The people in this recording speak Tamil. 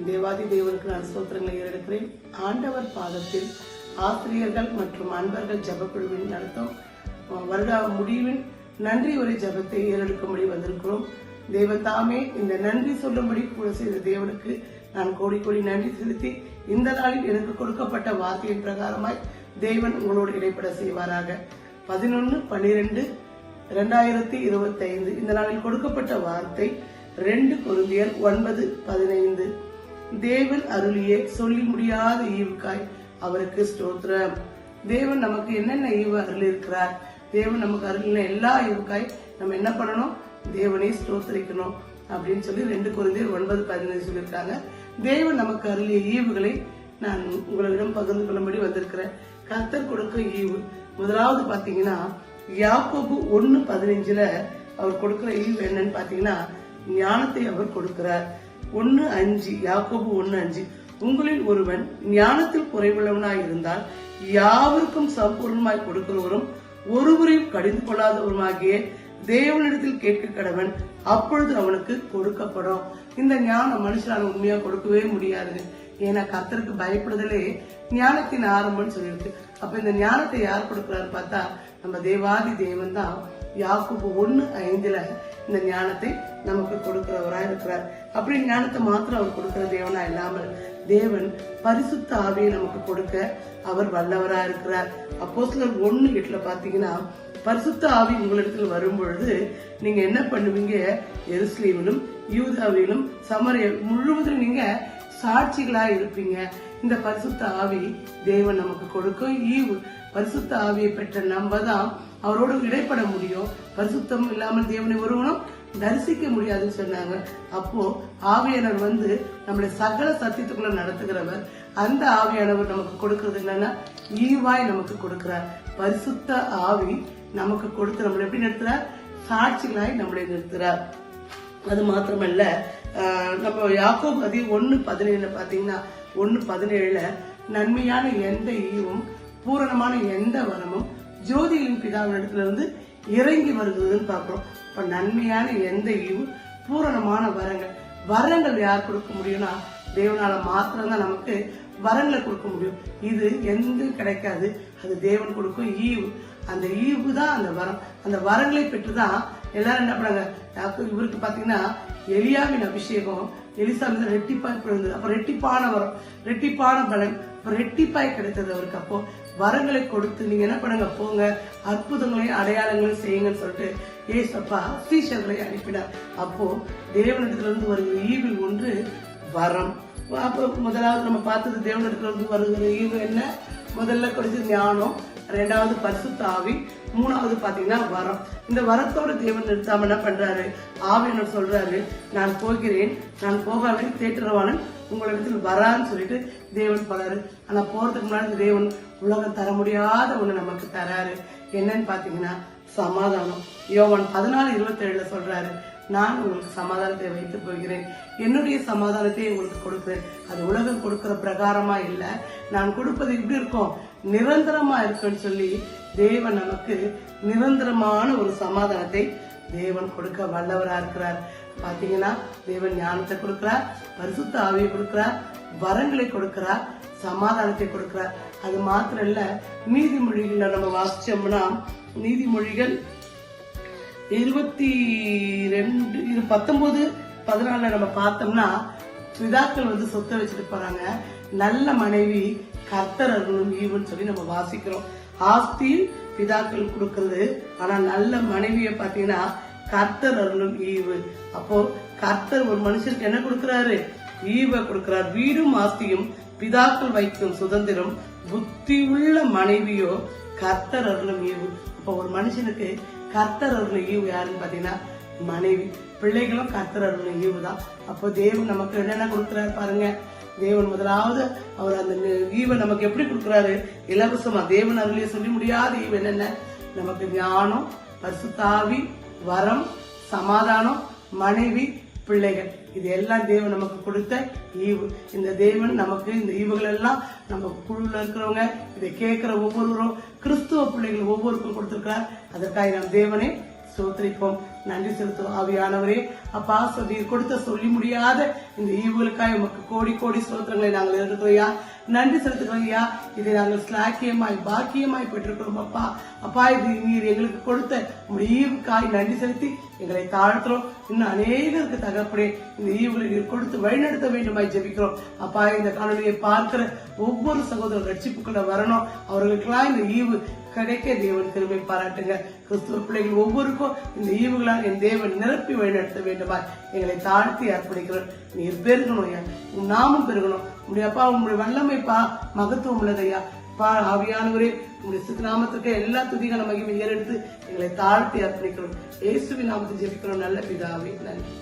தேவாதி தேவனுக்கு நான் ஸ்தோத்திரங்களை ஏறெடுக்கிறேன். ஆண்டவர் பாதத்தில் ஆசிரியர்கள் மற்றும் அன்பர்கள் ஜபக்குழுவின் நடத்தும் வருட முடிவின் நன்றி உரை ஜபத்தை ஏறெடுக்கும்படி வந்திருக்கிறோம். தேவன் தாமே இந்த நன்றி சொல்லும்படி கூட செய்த தேவனுக்கு நான் கோடி கோடி நன்றி செலுத்தி இந்த நாளில் எனக்கு கொடுக்கப்பட்ட வார்த்தையின் பிரகாரமாய் தேவன் உங்களோடு இடைப்பட செய்வாராக. 11/12/2025 இந்த நாளில் கொடுக்கப்பட்ட வார்த்தை 2 கொரிந்தியர் 9:15. தேவன் அருளிய சொல்லி முடியாத ஈவுக்காய் அவருக்கு ஸ்தோத்திரம். தேவன் நமக்கு என்னென்ன ஈவு அருள் இருக்கிறார், தேவன் நமக்கு அருளின எல்லா ஈவுக்காய் நம்ம என்ன பண்ணணும், தேவனை ஸ்தோத்திரிக்கணும் அப்படின்னு சொல்லி 2 கொரிந்தியர் 9:15 சொல்லியிருக்காங்க. தேவன் நமக்கு அருளிய ஈவுகளை நான் உங்களிடம் பகிர்ந்து கொள்ளும்படி வந்திருக்கிறேன். கர்த்தர் கொடுக்க ஈவு முதலாவது பாத்தீங்கன்னா யாக்கோபு 1:15 அவர் கொடுக்கிற ஈவு என்னன்னு பாத்தீங்கன்னா ஞானத்தை அவர் கொடுக்கிறார். 1:5 யாக்கோபு 1:5 உங்களில் ஒருவன் ஞானத்தில் குறைவுள்ளவனாய் இருந்தால் யாவருக்கும் சம்பூர்ணமாய் கொடுக்கிறவரும் ஒருவரையும் கடிந்து கொள்ளாதவருமாகிய தேவனிடத்தில் கேட்க கடவன், அப்பொழுது அவனுக்கு கொடுக்கப்படும். இந்த ஞானம் மனுஷனால உண்மையா கொடுக்கவே முடியாது. ஏன்னா கர்த்தருக்கு பயப்படுதலே ஞானத்தின் ஆரம்பம்னு சொல்லியிருக்கு. அப்ப இந்த ஞானத்தை யார் கொடுக்கிறாரு பார்த்தா நம்ம தேவாதி தேவன் தான். யாக்கோபு 1:5 இந்த ஞானத்தை நமக்கு கொடுக்கிறவராய் இருக்கிறார். அப்படி ஞானத்தை மாத்திரம் அவர் கொடுக்கிற தேவனா இல்லாமல் தேவன் பரிசுத்த ஆவியை நமக்கு கொடுக்க அவர் வல்லவரா இருக்கிறார். அப்போஸ்தலர் 1:8 பாத்தீங்கன்னா பரிசுத்த ஆவி உங்களிடத்தில் வரும் பொழுது நீங்க என்ன பண்ணுவீங்க, எருசலேமிலும் யூதாவிலும் சமரிய முழுவதும் நீங்க சாட்சிகளா இருப்பீங்க. இந்த பரிசுத்த ஆவி தேவன் நமக்கு கொடுக்கும் ஈவு. பரிசுத்த ஆவியை பெற்ற நம்ம தான் அவரோடு இடைப்பட முடியும். பரிசுத்தம் இல்லாமல் தேவனை ஒருவனும் தரிசிக்க முடியாதுன்னு சொன்னாங்க. அப்போ ஆவியானவர் நம்மளை சகல சத்தியத்துக்குள்ள நடத்துகிறவர். அந்த ஆவியானவர் நமக்கு கொடுக்கறது என்னன்னா ஈவாய் நமக்கு கொடுக்கிறார். பரிசுத்த ஆவி நமக்கு கொடுத்து நம்மளை எப்படி நிறுத்துறார், சாட்சிகளாய் நம்மளை நிறுத்துறார். அது மாத்திரமல்ல, நம்ம யாக்கோபு 1:17 பாத்தீங்கன்னா 1:17 நன்மையான எந்த ஈவும் பூரணமான எந்த வரமும் ஜோதிகளின் பிதாவினிடத்திலிருந்து இறங்கி வருகிறதுன்னு பாக்குறோம். இப்ப நன்மையான எந்த ஈவு, பூரணமான வரங்கள் யார் கொடுக்க முடியும்னா தேவனால மாத்திரம்தான் நமக்கு வரங்களை கொடுக்க முடியும். இது எந்த கிடைக்காது, அது தேவன் கொடுக்கும் ஈவு. அந்த ஈவு தான் அந்த வரம். அந்த வரங்களை பெற்றுதான் எல்லாரும் என்ன பண்ணாங்க, இவருக்கு பாத்தீங்கன்னா எலியாவின் அபிஷேகம் எலிசாமி ரெட்டிப்பாய் பிறந்தது. அப்ப ரெட்டிப்பான வரம், ரெட்டிப்பான பலன், ரெட்டிப்பாய் கிடைத்தது அவருக்கு. அப்போ வரங்களை கொடுத்து நீங்க என்ன பண்ணுங்க, போங்க அற்புதங்களையும் அடையாளங்களையும் செய்யுங்கன்னு சொல்லிட்டு ஏசப்பா சீஷர்களை அனுப்பினார். அப்போ தேவனிடத்திலிருந்து வருகிற ஈவில் ஒன்று வரம். அப்போ முதலாவது நம்ம பார்த்தது தேவனிடத்திலிருந்து வருகிற ஈவு என்ன, முதல்ல கொடுத்து ஞானம், 2வது பரிசுத்த ஆவி, 3வது பாத்தீங்கன்னா வரம். இந்த வரத்தோட தேவன் நிறுத்தாம என்ன பண்றாரு, ஆவியனர் சொல்றாரு நான் போகிறேன், நான் போகாமல் தேற்றவாளன் உங்களிடத்தில் வரான்னு சொல்லிட்டு தேவன் பலரு. ஆனா போறதுக்கு முன்னாடி தேவன் உலகம் தர முடியாத ஒண்ணு நமக்கு தராரு. என்னன்னு பாத்தீங்கன்னா சமாதானம். யோவான் 14:27 சொல்றாரு, நான் உங்களுக்கு சமாதானத்தை வைத்து போகிறேன், என்னுடைய சமாதானத்தை உங்களுக்கு கொடுக்கிறேன். அது உலகம் கொடுக்கிற பிரகாரமா இல்ல, நான் கொடுப்பது இப்படி இருக்கும், நிரந்தரமா இருக்குன்னு சொல்லி தேவன் நமக்கு நிரந்தரமான ஒரு சமாதானத்தை தேவன் கொடுக்க வல்லவரா இருக்கிறார். பாத்தீங்கன்னா தேவன் ஞானத்தை கொடுக்கிறார், பரிசுத்த ஆவியை கொடுக்கிறார், வரங்களை கொடுக்கிறார், சமாதானத்தை கொடுக்கிறார். அது மாத்திரம் இல்ல, நீதிமொழிகள்ல நம்ம வாசிச்சோம்னா நீதிமொழிகள் 19:14 நம்ம பார்த்தோம்னா பிதாக்கள் சொத்தை வச்சுட்டு போறாங்க, நல்ல மனைவி கர்த்தர் அருளும் ஈவுன்னு சொல்லி நம்ம வாசிக்கிறோம். ஆஸ்தி பிதாக்கள் கொடுக்கிறது, ஆனா நல்ல மனைவிய பாத்தீங்கன்னா கர்த்தர் அருளும் ஈவு. அப்போ கர்த்தர் ஒரு மனுஷனுக்கு என்ன கொடுக்கிறாரு, ஈவை கொடுக்கிறார். வீடும் ஆஸ்தியும் பிதாக்கள் வைக்கும் சுதந்திரம், புத்தி உள்ள மனைவியோ கர்த்தர் அருளும் ஈவு. அப்போ ஒரு மனுஷனுக்கு கர்த்தர் அருளும் ஈவு யாருன்னு பாத்தீங்கன்னா மனைவி, பிள்ளைகளும் கர்த்தர் அருளும் ஈவு தான். அப்போ தேவன் நமக்கு என்னென்ன கொடுக்கிறாரு பாருங்க. தேவன் முதலாவது அவர் அந்த ஈவை நமக்கு எப்படி கொடுக்கிறாரு, இலவசமா. தேவன் அருளிய சொல்லி முடியாத ஈவு என்னென்ன, நமக்கு ஞானம், பரிசுத்த ஆவி, வரம், சமாதானம், மனைவி, பிள்ளைகள். இது எல்லாம் தேவன் நமக்கு கொடுத்த ஈவு. இந்த தேவன் நமக்கு இந்த ஈவுகள் எல்லாம் நம்ம குழுல இருக்கிறவங்க, இதை கேட்கிற ஒவ்வொருவரும், கிறிஸ்துவ பிள்ளைகள் ஒவ்வொருக்கும் கொடுத்திருக்கிறார். அதற்காக நாம் தேவனை ஸ்தோத்திரிப்போம். நன்றி செலுத்துவோம். ஆவியானவரே அப்பா, நீர் கொடுத்த சொல்லி முடியாத இந்த ஈவுகளுக்காக உமக்கு கோடி கோடி ஸ்தோத்திரங்களை நாங்கள் இருக்கிறோயா, நன்றி செலுத்துகிறோம் ஐயா. இதை நாங்கள் ஸ்லாக்கியமாய் பாக்கியமாய் பெற்றிருக்கிறோம் அப்பா. அப்பா, இது நீர் எங்களுக்கு கொடுத்த ஈவுக்காய் நன்றி செலுத்தி எங்களை தாழ்த்துறோம். இன்னும் அநேகருக்கு தகப்படே இந்த ஈவுகளை நீர் கொடுத்து வழிநடத்த வேண்டுமாய் ஜெபிக்கிறோம் அப்பா. இந்த காணொலியை பார்க்கிற ஒவ்வொரு சகோதரர் ரட்சிப்புக்குள்ள வரணும், அவர்களுக்கெல்லாம் இந்த ஈவு கிடைக்க தேவன் கிருபை பாராட்டுங்க. கிறிஸ்துவ பிள்ளைகள் ஒவ்வொருக்கும் இந்த ஈவுகளால் என் தேவன் நிரப்பி வழிநடத்த வேண்டுமா எங்களை தாழ்த்தி அர்ப்பணிக்கிறோம். நீர் பெருகணும் ஐயா, உன் நாமும் பெருகணும். உங்களுடைய உங்களுடைய வல்லமைப்பா மகத்துவம் உள்ளதையா பா. ஆவியானவரே, உங்களுடைய நாமத்துக்கு எல்லா துதிகளை மகிமை ஏறெடுத்து எங்களை தாழ்த்தி அர்ப்பணிக்கிறோம். இயேசுவின் நாமத்தை ஜெபிக்கிறோம் நல்ல பிதாவே, நன்றி.